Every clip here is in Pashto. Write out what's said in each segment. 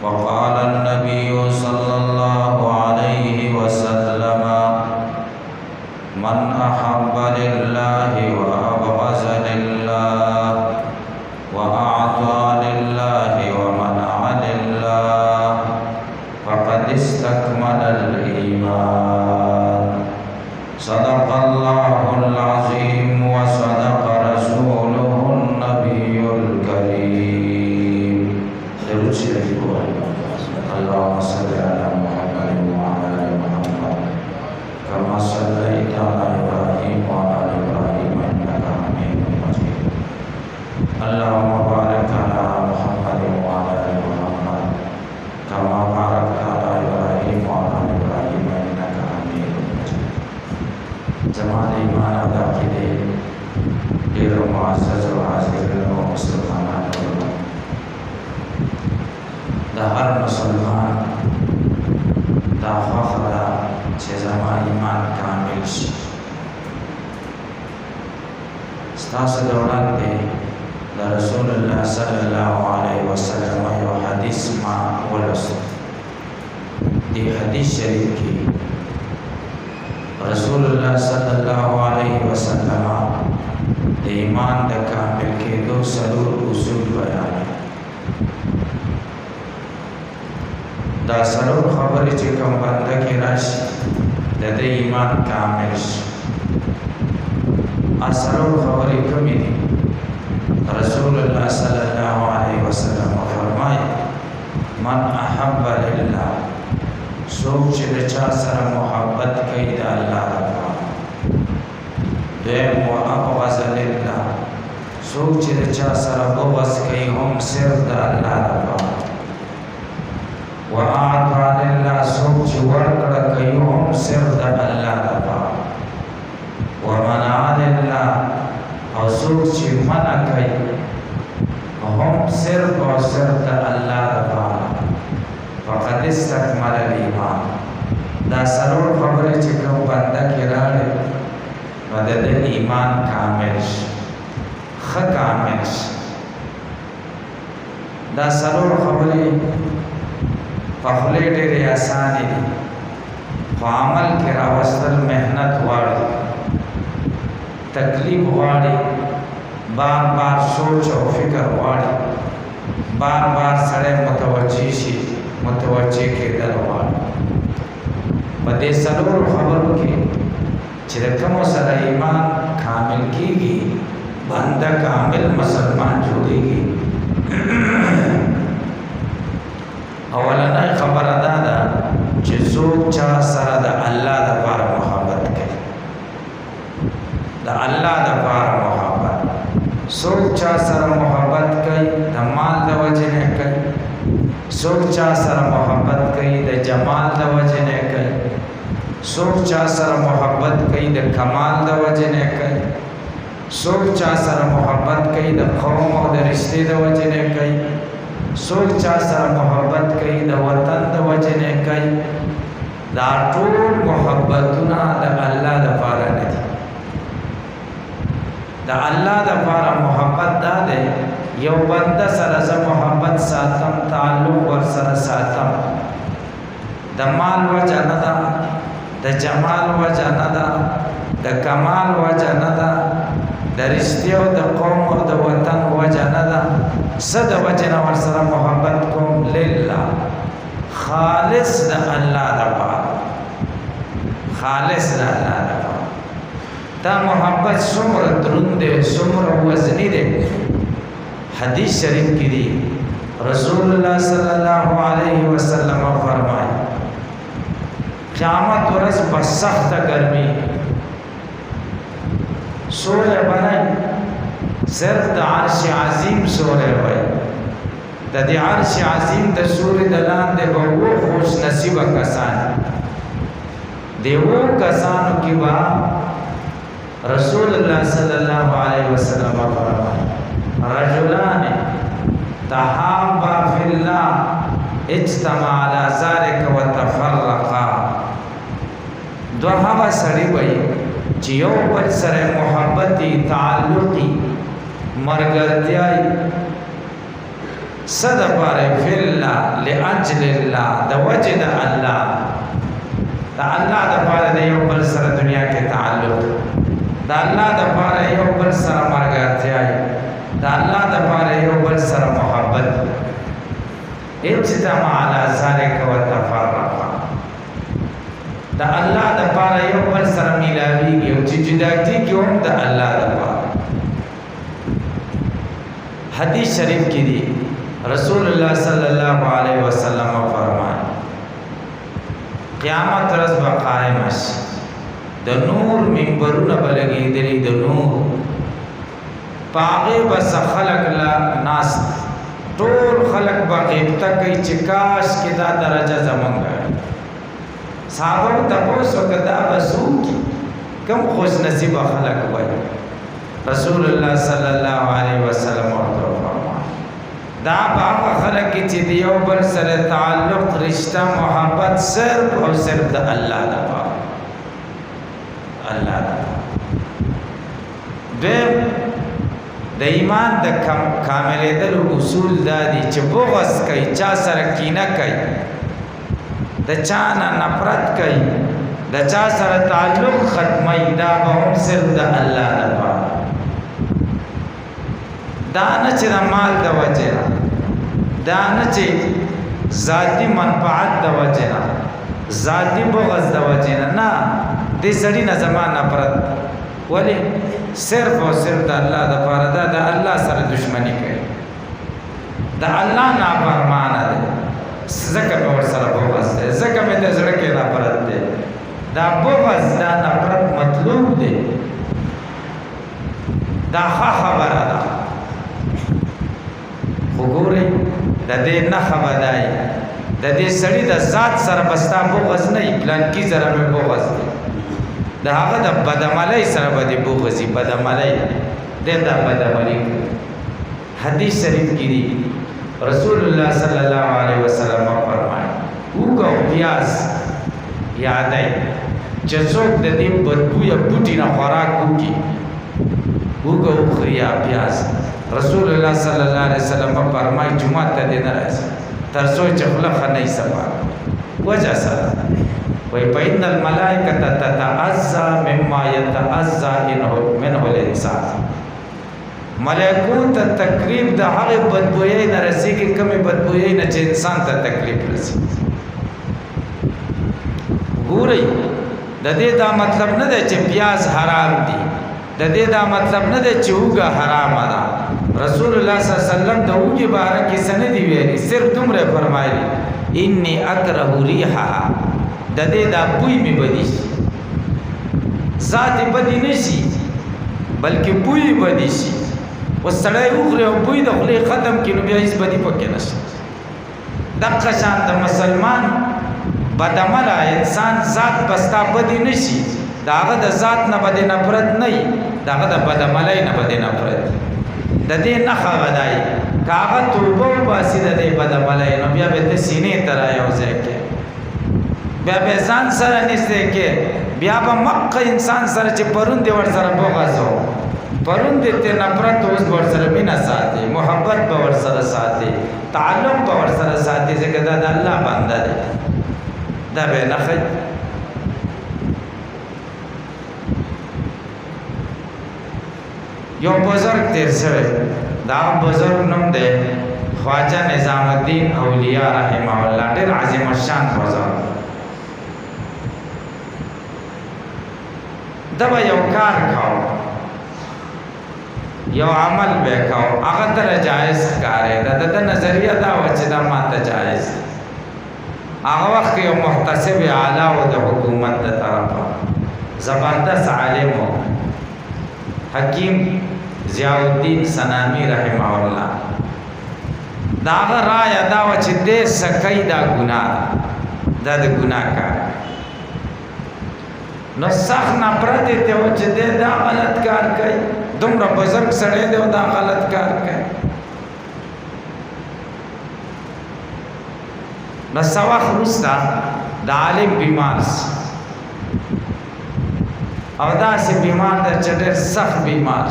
وقال النبي صلى الله عليه وسلم من أحب لله وأبغض لله وأعطى لله ومنع لله فقد استكمل الإيمان. صدق الله العظيم وصدق رسوله النبي الكريم. اللهم صل على محمد وعلى آل محمد كما صليت على إبراهيم وعلى آل إبراهيم إنك حميد مجيد. اللهم بارك على محمد وعلى آل محمد كما باركت على إبراهيم وعلى آل إبراهيم إنك حميد مجيد. جماعة إيمان अदा कीजिए ढेरों मुआज़्ज़ज़ व हाज़िरीन व मुसलमान दा हर मुसलमान दा ख्वाखदा चे ज़मा ईमान कामिल शी स्तास दौरान दे दा रसूलुल्लाह सल्लल्लाहु अलैहि वसल्लम यो हदीस मा वलस दी हदीस शरीफ की रसूलुल्लाह सल्लल्लाहु अलैहि वसल्लम दे ईमान दा कामिल के दो सरूर उसूल बयान दा सरूर खबरी चे कम बंदा की राशि दे ईमान कामिल असरूर खबरी कमी दी रसूलुल्लाह सल्लल्लाहु अलैहि वसल्लम फरमाए मन अहब्ब लिल्लाह सोच रचा सर मोहब्बत कई दा अल्लाह रब्बा देम व अबग़ज़ लिल्लाह सोच रचा सर बग़ज़ कई हम सिर दा अल्लाह रब्बा व आता लिल्लाह सोच वर्कड़ कई हम सिर दा अल्लाह रब्बा व मना लिल्लाह और सोच मना कई हम सिर्फ और सिर्फ अल्लाह रब्बा फ़क़द इस्तकमल ईमान दा सरूर खबरे चिकम बंदा किराड़े मदद ईमान कामिल ख कामिल दा सरूर खबरे पखले डेरे आसानी दी अमल के रावस्तल मेहनत वाड़ी तकलीफ वाड़ी बार बार सोच और फिक्र वाड़ी बार बार सड़े मुतवज्जे के दर वाड़ी बदे सरूर खबर के छिरकमो सर ईमान कामिल कीगी बंदा कामिल मुसलमान जुड़ेगी अवलना खबर अदा दा जिसोक चा सर दा अल्लाह दा पार मोहब्बत के दा अल्लाह दा पार मोहब्बत सोच चा सर मोहब्बत कई द माल द वजह ने कई सोच चा सर मोहब्बत कई द जमाल द वजह ने कई सोच चा सर मोहब्बत कई द कमाल द वजह ने कई सोच चा सर मोहब्बत कई द कौम और द रिश्ते द वजह ने कई सोच चा सर मोहब्बत कई द वतन द वजह ने कई दा टूल मोहब्बतुना द अल्लाह द पारा ने दा अल्लाह द पारा मोहब्बत दा दे यो बंदा सर ज मोहब्बत सातम ताल्लुक वर सर सातम द माल वजह नदा द जमाल वजह नदा द कमाल वजह नदा द रिश्ते व द कौम व द वतन वजह नदा सद वजह न वर सर मोहब्बत को लिल्लाह खालिस द अल्लाह द पारा खालिस द अल्लाह द पारा ता मोहब्बत सुमर द्रुंदे सुमर वजनी दे हदीस शरीफ की दी रसूलुल्लाह सल्लल्लाहु अलैहि वसल्लम फरमाए क़यामत वरस बसख्त गर्मी सोरे बनाई सिर्फ द अर्श अजीम सोरे भाई द अर्श अजीम द सूर्य दलान दे वो खुश नसीब कसान दे वो कसान की बा रसूलुल्लाह सल्लल्लाहु अलैहि वसल्लम फरमाए रजुलान तहाबा फिल्लाह इज्तमा अला ज़ालिक व तफर्रक़ा दो हवा सड़ी बई जियो पर सरे मोहब्बती ताल्लुकी मरगरत्याई صد پاره فی الله لاجل الله د وجه د الله د الله د پاره د یو بل سره دنیا کې تعلق د الله د پاره یو بل سره مرګرتیا د الله د پاره یو بل سره محبت اجتماع علی ذلک وتفرق د الله د پاره یو بل سره میلاویږي او چې جدا کیږي هم د الله د پاره. حدیث شریف کې دی رسول الله صلی الله علیه وسلم فرمایي قیامت ورځ به قائم شي د نور منبرونه بلګېدلي د نور پاغه بس خلق لا ناس ټول خلق به غیبته کوي چې کاش کې دا درجه زمونږ صحابه تاسو کدا بسوکی کم خوش نصیب خلق وای رسول الله صلی الله علیه وسلم دا باغ خلق چې دیو بل سره تعلق رشتہ محبت صرف او صرف د الله لپاره الله د ایمان د کاملېدل اصول دادي چې بغض کوي چا سره کینه کوي د چا نه نفرت کوي د چا سره تعلق ختمي دا به هم صرف د الله لپاره دا نه چې د مال د وجه دا نه چې ذاتی منفعت د وجه ذاتی بغض د وجه نه دې سړي نه زمان نفرت ولی صرف او صرف د الله د لپاره دا د الله سره دشمنی کوي د الله نافرمانه ده زکه په ور سره بغض ده زکه په دې سره کې نفرت ده دا بغض دا نفرت مطلوب ده دا خبره ده وګورئ د دې نه خبردای د دې سړي د ذات سره بستا بغض نه پلان کی سره به بغض دی د هغه د بدعملۍ سره به بغض بدعملۍ دته بدعملۍ حدیث شریف کې دی رسول الله صلی الله علیه وسلم فرمایي وګو پیاز یادای چې څوک د دې بدبوې بوټي نه خوراک وکي وګو خریا پیاز رسول الله صلی الله علیه وسلم فرمایي جمعه ته دې نه راځي تر څو چې خلق نه سبا وجه سره وای پاین الملائکه تتعزى مما يتعزى منه الانسان ملائکو ته تکلیف د هغه بدبوې نه رسیږي کومه بدبوې نه چې انسان ته تکلیف رسیږي ګورئ د دې دا مطلب نه دی چې پیاز حرام دي د دې دا مطلب نه دی چې وګه حرام ده رسول الله صلی الله علیه وسلم د وګي باره کې سن دی ویلي صرف دومره فرمایلی انی اکره ریحها د دې دا بوی می بدی ذات بدی نشي بلکې بوی بدی شي وسړی وګره او بوی د خلی ختم کینو بیا هیڅ بدی پکې نشي دغه شان د مسلمان بدعمل انسان ذات بستا بدی نشي داغه د ذات نه بد نفرت نه داغه د بدعملۍ نه بد نفرت د دې نه خبردای کاغه توبه واسي د دې بدعملۍ نو بیا به د سینې تر یو ځای کې بیا به ځان سره نشته کې بیا به مکه انسان سره چې پروند ور سره بوغازو پروند ته نفرت اوس ور سره مینا ساتي محبت به ور سره ساتي تعلق به ور سره ساتي ځکه دا د الله بنده دی دا به نه خي یو بزرگ تیر شوی دا بزرگ نوم دی خواجه نظام الدین اولیاء رحمه الله ډیر عظیم الشان بزرگ دا یو کار کاو یو عمل به کاو هغه تر جایز کارې دا د نظریه دا و چې دا ماته جایز هغه وخت یو محتسب اعلی او د حکومت د طرفه زبردست عالم حکیم ضیاء الدین سنانی رحمه الله داغه رائے دا و چې دې سکای دا ګناه دا د ګناه کار نو صح نه پرته ته و چې دې دا غلط کار کوي دومره بزرګ سره دې دا غلط کار کوي نو سواخ رستا د عالم بیمار او دا سه بیمار د چټر سخت بیمار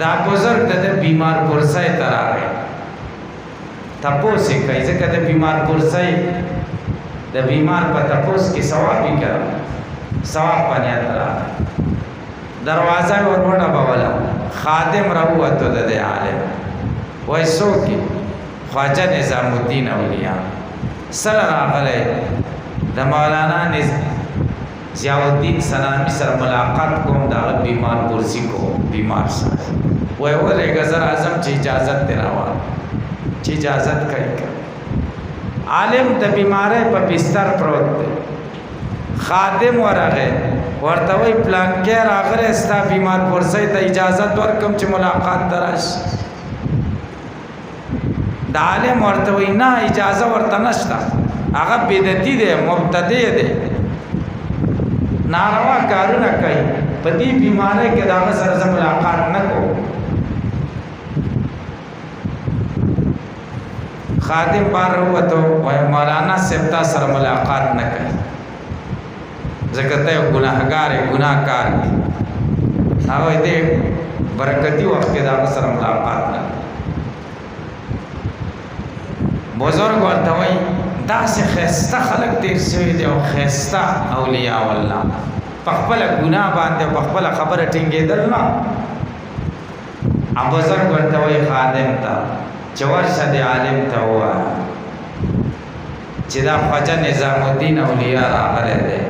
دا بزرگ د بیمار پرسای تراغه تپوس یې کوي ځکه د بیمار پرسۍ د بیمار په تپوس کې ثواب یې کوي ثواب په نیت راغی دروازه یې ور وډبوله خادم راووتو د دې عالم وایي څوک یې خواجه نظام الدین اولیاء سره راغلی د مولانا ضیاء الدین سلامي سره ملاقات کوم د هغه بیمار پرسي کوم بیمار سره وایي ورېږه زه راځم چې اجازت دې راوړم چې اجازت کوي عالم د بیماری په بستر پروت دی خادم ورغی ورته وایي پلانکې راغلی ستا بیمار پرسۍ ته اجازت ورکړم چې ملاقات ته راشي د عالم ورته وایي نه اجازه ورته نشته هغه بدعتي دی مبتدع دی ناروا کارونه کوي په دې بیماری کې د هغه سره زه ملاقات نه کوم خادم بار وته وای مولانا صاحب تا سره ملاقات نه کوي ځکه ته یو ګناهګار ګناهکار هغه دې برکتی وخت کې دا سره ملاقات نه بزرګ ورته وای داسې خسته خلک تیر شوي دي او خسته اولیاء الله په خپل ګناه باندې په خپل خبره ټینګېدل نه بزرګ ورته وای خادم ته چې ورشه د عالم ته ووایه چې دا خواجه نظام الدین اولیاء راغلی دی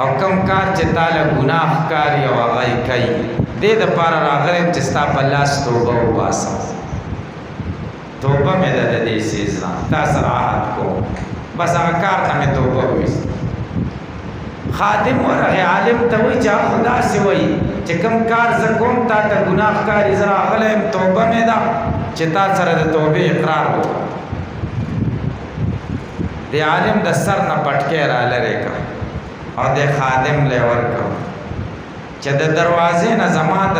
او کوم کار چې تاله ګناه ښکاري او هغه یې کوي دې دپاره راغلی یم چې ستا په لاس توبه وباسم توبه مې ده د دې څیز نه تا سره عهد کوم بس هغه کار نه مې توبه وویست خادم ورغی عالم ته وایي چې هغه خو داسې وایي چې کوم کار زه کوم تا ته ګناه ښکاري زه راغلی یم توبه مې ده چې تا سره د توبې اقرار وکړه د عالم د سر نه پټکی را لرې کړه او د خادم له ورکړه چې د دروازې نه زما د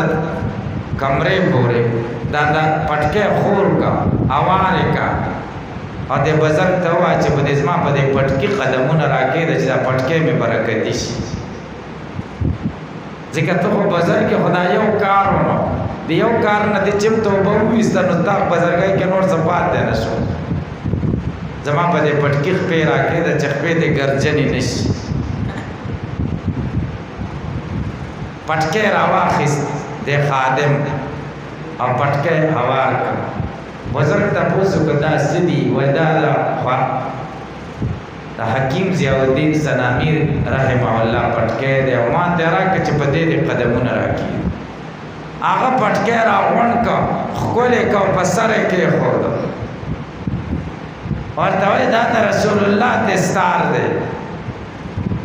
کمرې پورې دا پټکی خور کا اوار کا او د بزرګ ته وایي چې په دې زما په دې پټکي قدمونه راکېږده چې دا پټکی مې برکتي شي ځکه ته خو بزرګ کې خدای یو کار ونه د یو کار نه د چم توبه وویسته نو تا بزرګۍ کې نور څه پاتې نه شو زما په دې پټکي خپې راکېږده چې خپې دې ګرجنې نه شي پټکی راواخیست د خادم او پټکی هوار کړ بزرګ تپوس وکړه دا څه دي وایي دا د حکیم ضیاء الدین سلامي رحمه الله پټکی دی او ما ته راکړه چې په دې قدمونه راکېږي هغه پټکی راغونډ کړ ښکلی کړ په سر یې کېښود ورته وایي دا د رسول الله دستار دی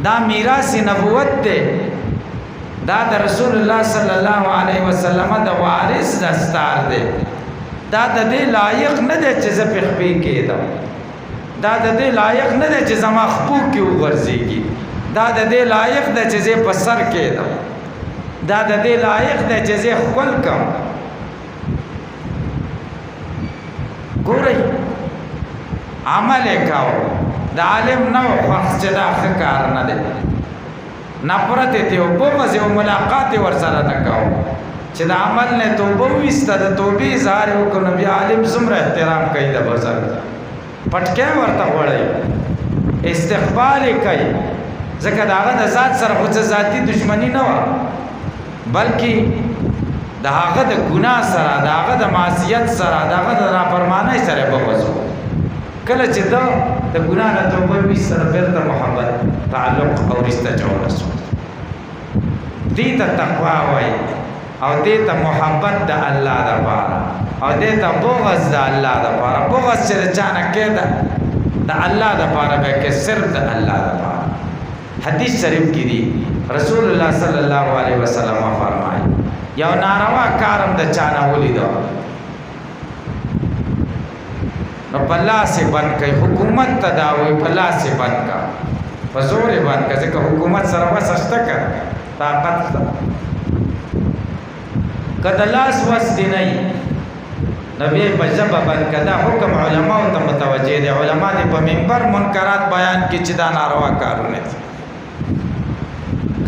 دا میراث نبوت دی دا د رسول الله صلی الله علیه وسلم د وارث دستار دی دا د دې لایق نه دی چې زه پې خپې کېدم دا د دې لایق نه دی چې زما خپو کې وغورځېږي دا د دې لایق دی چې زه په سر کېدم دا د دې لایق دی چې زه ښکل کړم ګورئ عمل یې کوو د عالم نه و خوښ چې دا ښه کار نه دی نفرت یې تېو بغض یې و ملاقات یې ورسره نه کوو چې د عمل نه توبه وویسته د توبې اظهار یې وکړو نو بیا عالم څومره احترام کوي د بزرګ پټکی ورته غوړوي استقبال یې کوي ځکه د هغه د ذات سره خو څه ذاتي دشمني نه وه بلکې د هغه د ګناه سره د هغه د معصیت سره د هغه د نافرمانۍ سره بغض و کله چې ده د ګناه نه توبه وویسته نو بیرته محبت تعلق او رشته جوړه شوه دې ته تقوا وایي او دې ته محبت د الله دپاره او دې ته بغض د الله دپاره بغض چې د چا نه کېده د الله دپاره به کې صرف د الله دپاره حدیث شریف کې دي رسول الله صلی الله علیه وسلم فرمایي یو ناروا کار هم د چا نه ولیدو نو په لاس یې بند کوي حکومت ته دا وایي په لاس یې بند کړه په زور یې بند کړه ځکه حکومت سره وس شته که طاقت ته که د لاس وس دی نه وي نو بیا یې په ژبه بند کړه دا حکم علماو ته متوجه دی علما دې په منبر منکرات بیان کړي چې دا ناروا کارونه دي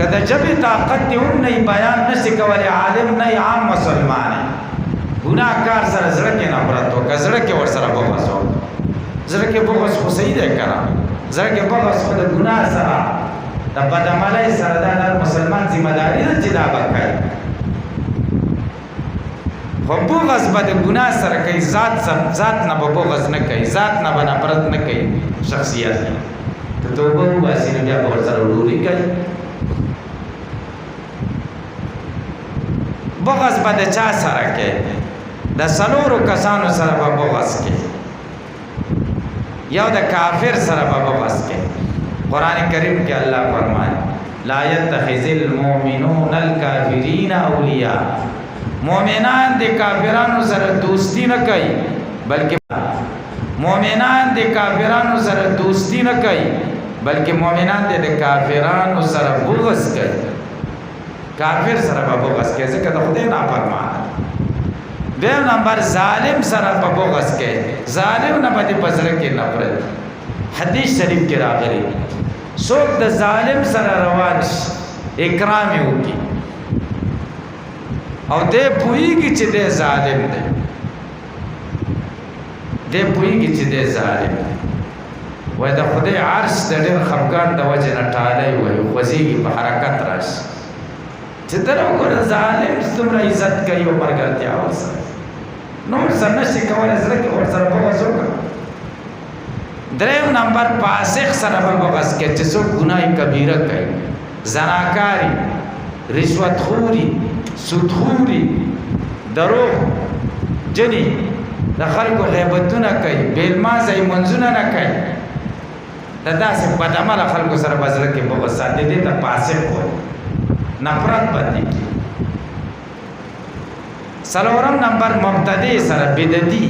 که د ژبې طاقت دې هم نه بیان نشي کولی عالم نه عام مسلمان ګناه کار سره زړه کې نفرت وکړه زړه کې ورسره بغض وکړه زړه کې بغض خو صحیح دی کنه زړه کې بغض خو د ګناه سره د بدعملۍ سره دا د مسلمان ذمہ داري ده چې دا وکړي خو بغض به د ګناه سره کوي ذات نه به بغض نه کوي ذات نه به نفرت نه کوي شخصیت ته توبه وباسي نو بیا به ورسره وروري کوي بغض به د چا سره کوي د څلورو کسانو سره به بغض کوي یو د کافر سره به بغض کوي قرآن کریم کې الله فرمایي لا يتخذ المؤمنون الكافرين اولیاء مومنان د کافرانو سره دوستی نه کوي بلکې مومنان د کافرانو سره دوستی نه کوي بلکې مومنان د کافرانو سره بغض کوي کافر سره به بغض کوي ځکه د خدای نافرمانه دویم نمبر ظالم سره به بغض کوي ظالم نه به په زړه کې نفرت حدیث شریف کې راغلی څوک د ظالم سره روان شي اکرام یې وکړي او دې پوهیږي چې دې ظالم دی دې پوهیږي چې دې ظالم دی وای د خدای عرش د ډېر خفګان د وجې نه ټالی وای خوځېږي په حرکت راشي چې ته وګوره ظالم څومره عزت کوي او ملګرتیا ورسره نور سره نشي کولی زړه کې ورسره بغض وکړه دریم نمبر فاسق سره به بغض کوي چې څوک ګناه کبیره کوي زناکاري رشوتخوري سودخوري دروغ جنی د خلکو غیبتونه کوي بیلمازه منځونه نه کوي دا داسې بدعمله خلکو سره به زړه کې بغض ساتي دې ته فاسق وایي نفرت باندې کی څلورم نمبر مبتدی سره بدعتي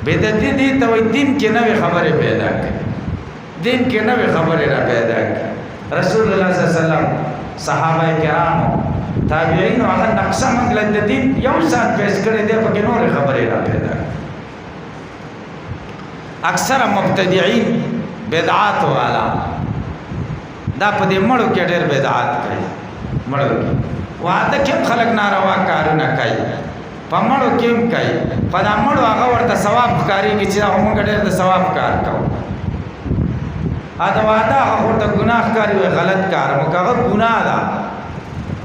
بدعتي دي ته وایي دین کې نوې خبره پیدا کړي دین کې نوې خبره را پیدا کړي رسول الله صلی الله علیه وسلم صحابه کرام تابعین هغه نقشه منګل د دین یو سات پیش کړي دي په کې نور خبره را پیدا کړي اکثر مبتدعين بدعات والا دا په دې مړو کې ډېر بدعات کوي مړو کې واده کې خلک ناروا کارونه کوي په مړو کې هم کوي په دا مړو هغه ورته ثواب ښکاري چې هغه موږ ډېر د ثواب کار کوو اته واده هغه ورته ګناه ښکاري وي غلط کار موږ هغه ګناه ده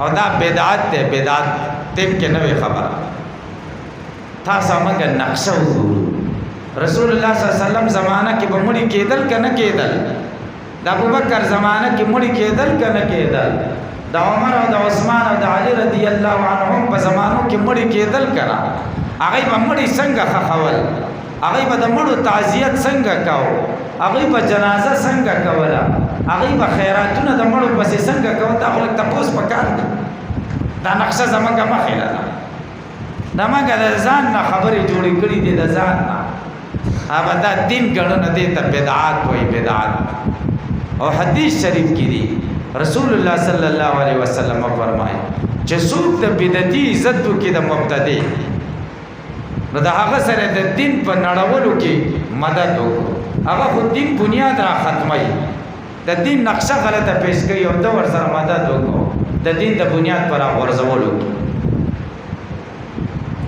او دا بدعت ده بدعت تم کې نوې خبره تاسو موږ نقشه وګورو رسول الله صلی الله علیه وسلم زمانہ کې بمړي کېدل کنه کېدل د ابوبکر زمانہ کې مړي کېدل کنه کېدل د عمر او د عثمان او د علی رضی الله عنهم په زمانو کې مړي کېدل کنه هغه به مړي څنګه خخول هغه به د مړو تعزیت څنګه کاو هغه به جنازه څنګه کوله هغه به خیراتونه د مړو پسې څنګه کوي دا خلک تاسو پکار دي دا نقشه زمونږه مخې ده دا موږ د ځان نه خبرې جوړې کړې دي د ځان نه هغه دا دین ګڼنه دي ته بدعات وایي بدعات او حدیث شریف کې دي رسول الله صلی الله علیه وسلم فرمایي چې څوک د بدعتي عزت وکړي د مبتدی نو دا هغه سره د دین په نړولو کې مدد وکړي هغه خو دین بنیاد را ختمي د دین نقشه غلطه پیش کوي او د ور سره مدد وکړي د دین د بنیاد پر غورځولو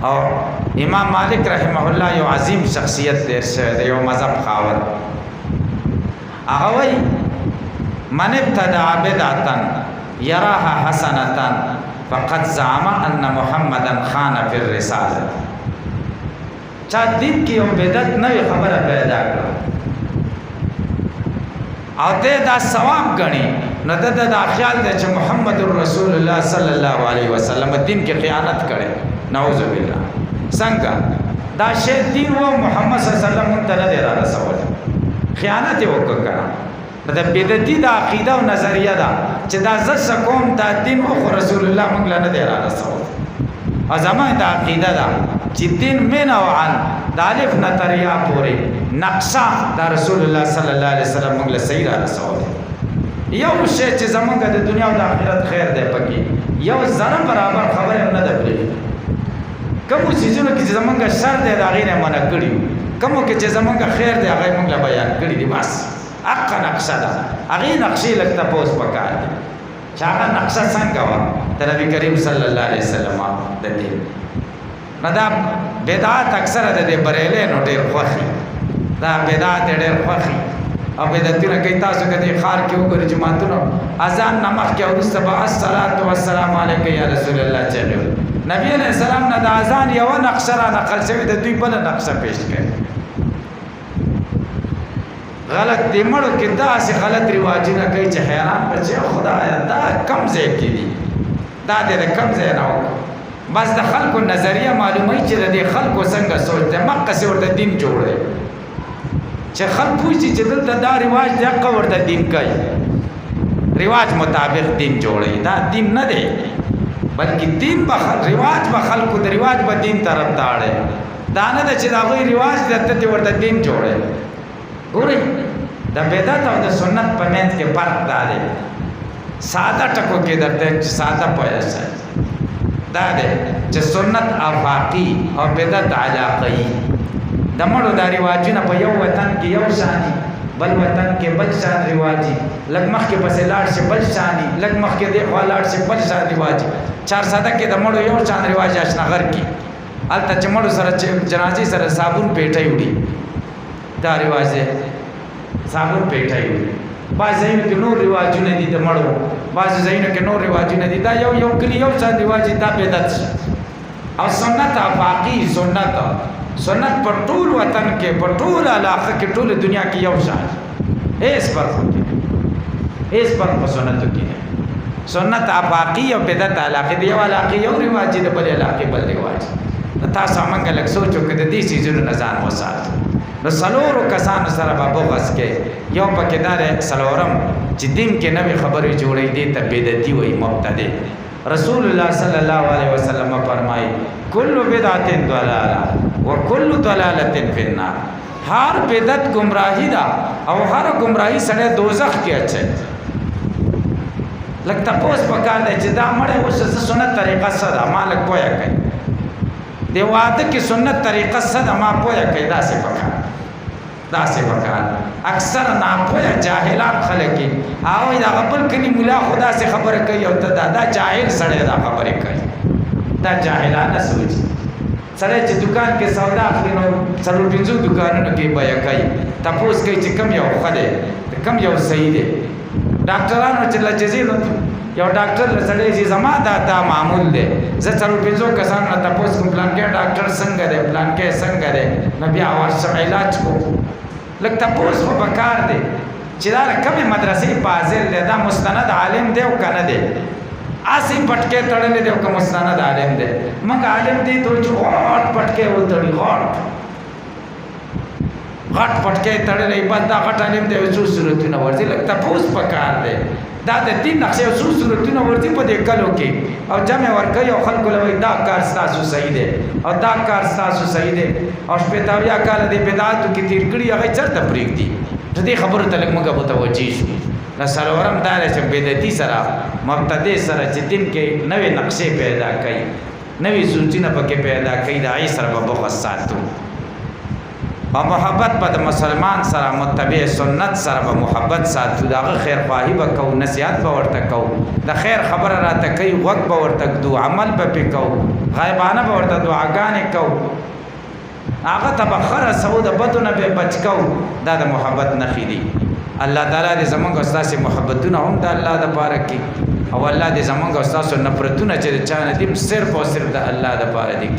او امام مالک رحمه الله یو عظیم شخصیت دی یو مذهب خاوند هغه وایي من ابتدع بدعة يراها حسنة فقد زعم ان محمدا خان في الرسالة چا دین کې یو بدعت نوې خبره پیدا کړه او ته دا ثواب غني نو ته دا خیال دی چې محمد رسول الله صلی الله علیه وسلم دین کې خیانت کړي نعوذ بالله څنګه دا شی دین و محمد صلی الله علیه وسلم ته نه را رسول خیانت وکړه دا بدعتي دا عقیده او نظریه ده چې دا زس کوم دا دین او رسول الله موږ له نه را رسول ازما دا عقیده ده چې دین من او عن د الف نتریا پورې نقشه دا رسول الله صلی الله علیه وسلم موږ له صحیح را رسول یو شی چې زمونږ د دنیا او د آخرت خیر دی پکې یو ذره برابر خبره نه ده پرې کوم چیزونه کې زمونږ شر دی دا غینه منع کړی کوم کې چې زمونږ خیر دی هغه موږ له بیان کړی دی بس حق نقشه ده هغه نقشې لکه پوس پکار دي چې هغه نقشه څنګه و د نبی کریم صلی الله علیه وسلم د دې مدا بدعت اکثره د بریلې نو ډېر خوښي دا بدعت ډېر خوښي او بدعتونه کوي. تاسو کدی خار کې وګورئ جماعتونو اذان نمخ کې وروسته به الصلاۃ والسلام علیک یا رسول الله چلو نبی علیہ السلام نه د اذان یو نقشه را نقل شوی د دوی بل نقشه پیش کړي. غلط دی مړو کې داسې غلط رواجونه کوي چې حیران بچي خدایا دا کم ځای کې دي دا دې کم ځای نه وکړو. بس د خلکو نظریه معلوموي چې د خلکو څنګه سوچ دی مقصې ورته دین جوړوي چې خلک پوښتي چې دلته دا رواج دی هغه ورته دین کوي رواج مطابق دین جوړوي. دا دین نه دی بلکې دین به رواج به خلکو د رواج به دین طرف ته اړوي. دا نه ده چې د هغوی رواج درته ورته دین جوړوي. ګورئ د بدعت او د سنت په منځ کې فرق دا دی. ساده ټکو کې درته ساده پوهه شئ دا دی چې سنت افاقي او بدعت علاقي. د مړو دا رواجونه په یو وطن کې یو شاني بل وطن کې بل شان رواجي لږ مخکې پسې لاړ شي بل شاني لږ مخکې دې خوا لاړ شي بل شان رواجي. چار ساده کې د مړو یو شان رواج اشنغر کې هلته چې مړو سره جنازې سره صابون پیټۍ وړي دا رواج دی صابون پیټۍ وړي. بعض ځایونو کې نور رواجونه دي د مړو بعض ځایونو کې نور رواجونه دي دا یو کلی یو شان رواج دا بدعت شي. او سنت افاقي سنت په ټول وطن کې په ټول علاقه کې ټول دنیا کې یو شان هیڅ فرق نه هیڅ فرق په سنتو کې نه. سنت افاقي او بدعت علاقه دی یو علاقه یو رواج دی بل علاقه بل رواج. تاسو موږ لږ سوچو کې د دې سيزونو نه ځان وساتو. نو سلورو کسانو سره به بغض کې یو پکې دار سلورم چې دین کې نوې خبرې جوړې دي ته بدعتي وایي مبتدع. رسول الله صلی الله علیه وسلم فرمایي کل بدعت ضلاله وکل ضلاله فی النار. هر بدعت گمراهی ده او هر گمراهی سره دوزخ کې اچي. لکه تاسو په کار دی چې دا مړ اوس سنت طریقه سره مالک پوهه کوي دی واده کې سنت طریقه سره ما پوهه کوي داسې پکار اکثر ناپوهه جاهلان خلک او دا خپل کلی مولا خدا سے خبره کوي او ته دا جاهل سره دا خبره کوي دا جاهلانه سوچ سره چې دکان کې سودا اخلي نو څلور پنځو دکانونو کې بیا کوي تاسو کوي چې کم یو خده کم یو صحیح دی. ډاکټرانو چې لچزي یو ډاکټر لسړې چې زما دا معمول دی زه څلور پنځو کسان نه تاسو کوم پلان کې ډاکټر څنګه دی پلان کې څنګه دی نو بیا ورسره علاج کو لکه تاسو په کار دی چې دا کومه مدرسې فاضل دی دا مستند عالم دی او کنه دی اسی پټکې تړلې دی او کوم مستند عالم دی موږ عالم دی ته چې غټ پټکې وتړي غټ پټکې تړلې بس دا غټ عالم دی او صورتونه ورځي لکه تاسو په کار دی دا د دین نقشه او صورتونه ورته په دې کلو کې او جمع ورکوي او خلکو لوي دا کار تاسو صحیح دی او دا کار تاسو صحیح دی او شپږاویا کال د بدعاتو کې تیر کړی هغه چرته پریږدي. د دې خبرو ته لږ موږ متوجي شو. نو سلورم دا چې بدعتي سره مبتدع سره چې دین کې نوې نقشې پیدا کوي نوې سوچونه پکې پیدا کوي دا یې سره په بغض ساتو او محبت په مسلمان سره متبع سنت سره په محبت ساتو داغه خیر خواهی به کو نصیحت به ورته کو د خیر خبره راته کوي وخت به ورته دو عمل به پکو غیبانه به ورته دعاګانې کو هغه تبخر سعود بدونه به بچکو دا د محبت نخې دي. الله تعالی دې زمونږ استاد محبتونه هم د الله د پاره کې او الله دې زمونږ استاد نفرتونه چې چا نه دي صرف او صرف د الله د پاره دي.